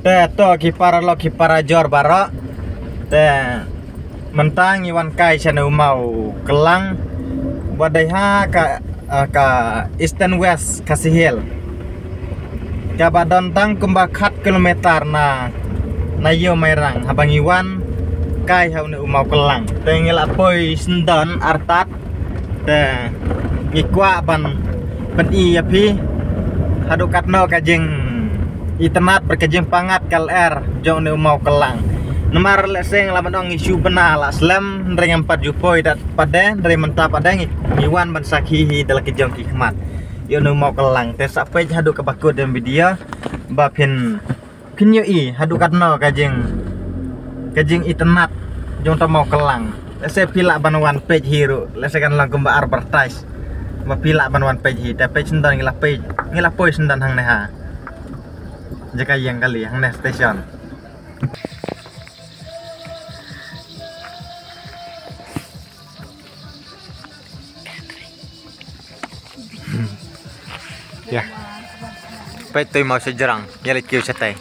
Te to kipara jor barok. Te mentang iwan kai chana mau kelang badai ha ka Eastern West Kasihil. Ka badon tang kumbakat kilometer na yo merang habang iwan kai hau ne mau kelang. Te ngela poi sendan artat te ngikwa ban i api hadukat no kajing itenat berkejeng pangat kal jong ne mau kelang. Nomor leseng laban ong isu benar lah slam dari 4 jupoi dat pada dari mentah pada ngiwan ban sakhihi dalam kejong hikmat. Yo ne mau kelang te sampai hadu ke bakut dan video bapin kinyo hadu katno kajing itenat jong ta mau kelang. Lese pilak ban one page hero lese kan lang kumba advertise. Ba pilak ban one page hi te page sendan ngila poi sendan hang neha. Jika yang kali hang ne station. Ya. Pet tu mau sejerang, ya lihat kiu cetai.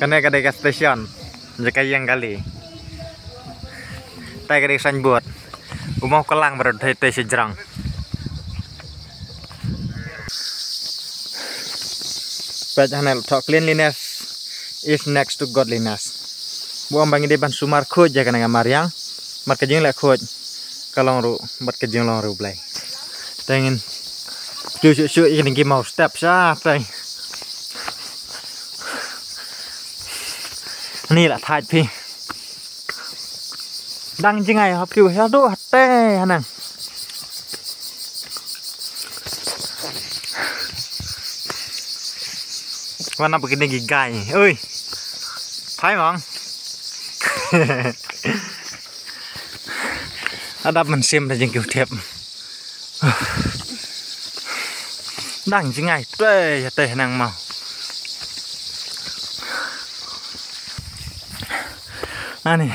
Karena kadai ke station, jika yang kali. Tai kadai sanbut, mau kelang berada di sejerang. Pet hanel talk cleanliness is next to godliness. Buang bangi depan sumar khoj ya kana mariang mat kejing le khoj kalong ru mat kejing long ru blai tengin chu ini ki mau step sa tai ni la thai phi dang jingai hop kiu ha do te hanang mana begini gigai oi phai mong ada mình xem là những kiểu thiệp đằng chứ ngày tê năng màu này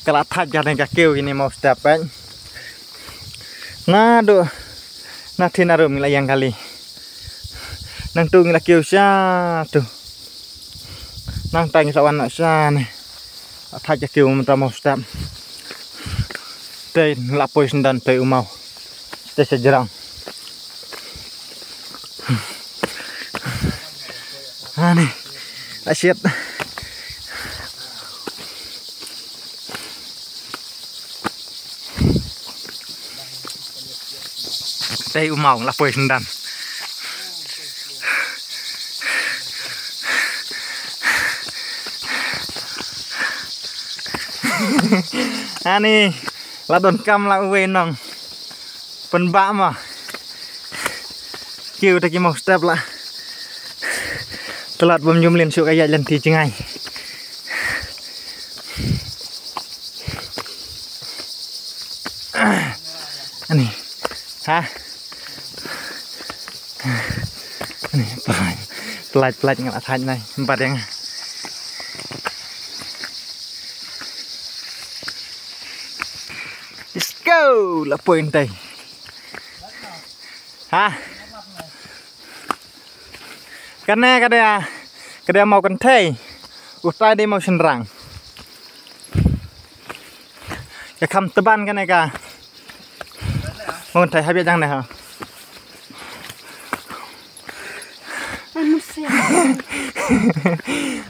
cái lá thạch cho nên cả kêu ini mau step ấy nah do nah thina rum là yang kali nang tung là kêu sa tu nang tang sawan nak sa này thạch cho kêu mình ta mau step tê lapoi sendan tê umau tê sejerang nih asyik tê umau lapoi sendan nih là đồn cam là uwe nong phần bã mà kêu ta cái một step là telat bom nhum lên sự cái lần thì chứ ngay anh ha anh pelat nggak thay này empat yang let's go là point đây ha cái đây mau cần thay utai đây mau senrang cái khăm teban cái này cả mau thay hai biết răng này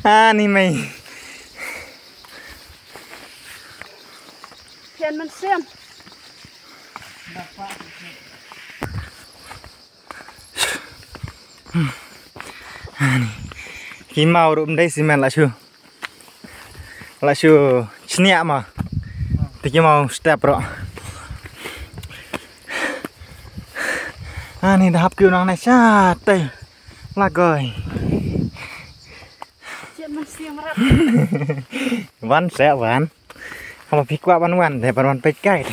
hả ni mày Thiên mình xem khi màu đụng đây xí men là chưa nhẹ mà thì cái màu step rồi này đã hấp kêu nó này cha tây là cười Thiên mình xem ra văn sẽ văn không phải qua văn để văn pe cay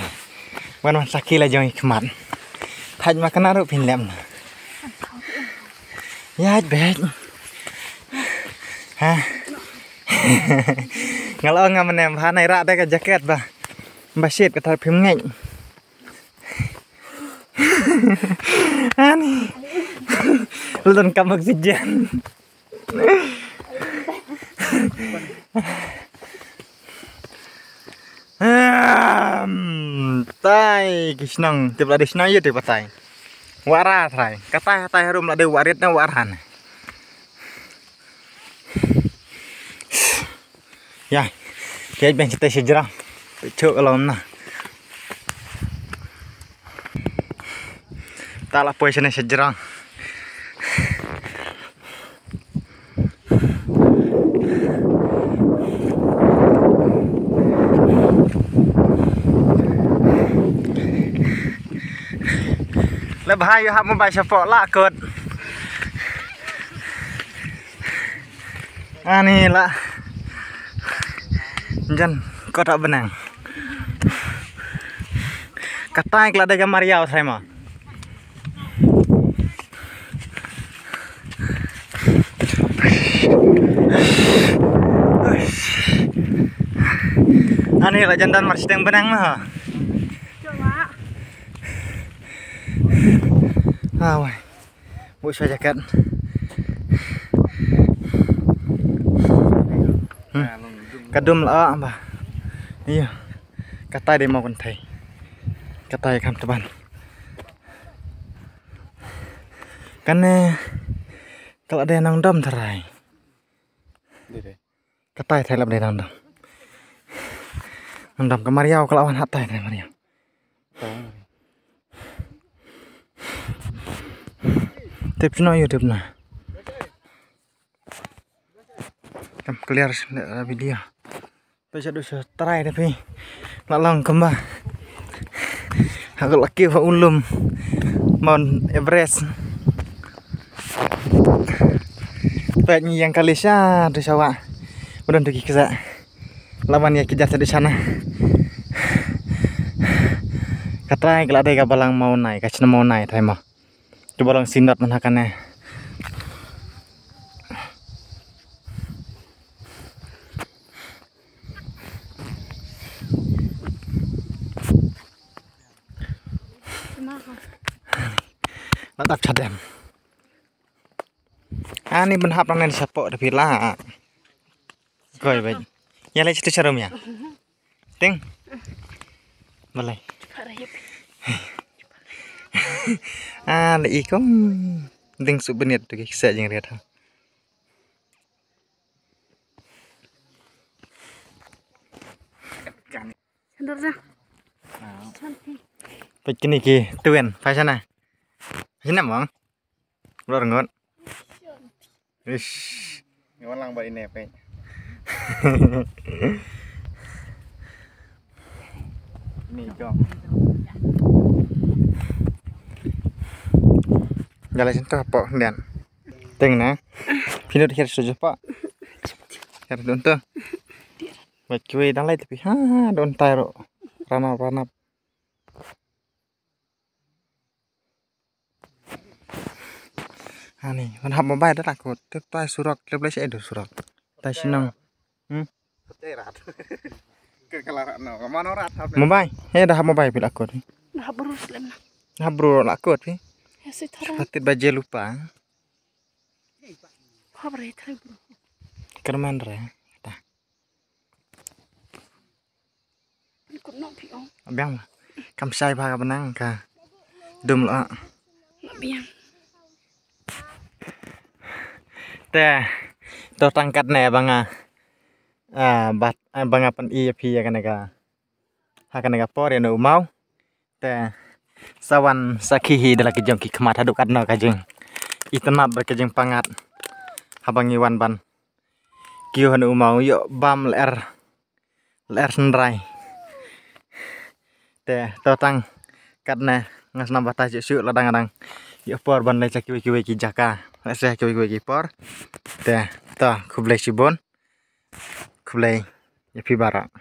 văn sakit là do kmat thành mà cái nào được pin lem ya bet ha kalau nggak menem ha này ra đây cái jacket ba Basit kata phim ngay. Ani. Lon kam oksigen. Tai kisnang tibla disna ye tibla tai. Wara thai. Kata harum la de warit na waran. Ya. Cái bên trên tay sẽ ra bị chợ lắm nè ta là position này sẽ ra là hai học một bài sập phở lạ cợt này là Jan kota benang. Katanya kalau ada gambar Riau saya mah. Ani lah jantan marsi yang benang mah. Coba. Wah. Buat saja kan. Kadum lah apa? Iya. Kata dia mau kontai. Kata kam teban. Karena kalau ada nang dom terai. Kata saya lah nang dom. Nang dom ke Mariau kalau awan hatai dari Mariau. Tips no YouTube nah. Kam clear video. Bisa dosa try tapi lalang kembang. Aku laki wa ulum Mount Everest. Penyi yang kali sya dosa wa. Udah pergi ke sana. Lawan ya kejar di sana. Katanya kalau ada kabalang mau naik, kacina mau naik, tapi mah. Coba lang sinat menakannya. Natap cadem. Ini benhap nang sapok tapi lah. Koi baik. Ya lagi cerita serum ya. Ting. Boleh. Ada ikom. Ting souvenir tu kisah yang lihat. Sandor dah. Begini ki, tuan, pasana. Sini bang, belum ngot. Ish, ngalang balik ini apa? Ini jom. Jalan sini tu apa kemudian? Tengah, pindah di kiri pak. Kiri dontor. Baik kue dan lain tapi dontar ranap. Ani, man hab mobile dah aku. Tai surak, lebih saya ada surak. Tai senang. Rat. Kekelaran no, mana rat hab. Mobile, ya dah mobile bil aku ni. Dah berus lem. Dah bro aku ni. Ya sih thara. Patit baju lupa. Khabar ya thara bro. Kerman re. Dah. Ikut nak pion. Abang, kam sai pha ka benang ka. Dum la. Nak biang. Teh, to tangkat ne banga. Bat banga pan EP ya kanaka. Ha kanaka por ya no mau. Teh, sawan sakihi dala kejong ki khamat haduk adna kajeng. Itanap ba kajeng pangat. Habang iwan ban. Kiyo hanu mau yo bam ler senrai. Teh, to tang katna ngas nambah tajuk syuk ladang-ladang. Yo por ban lai kiwi ki jaka. Saya kiwi por. Teh, ta kublai sibon. Kublai ya pi barak.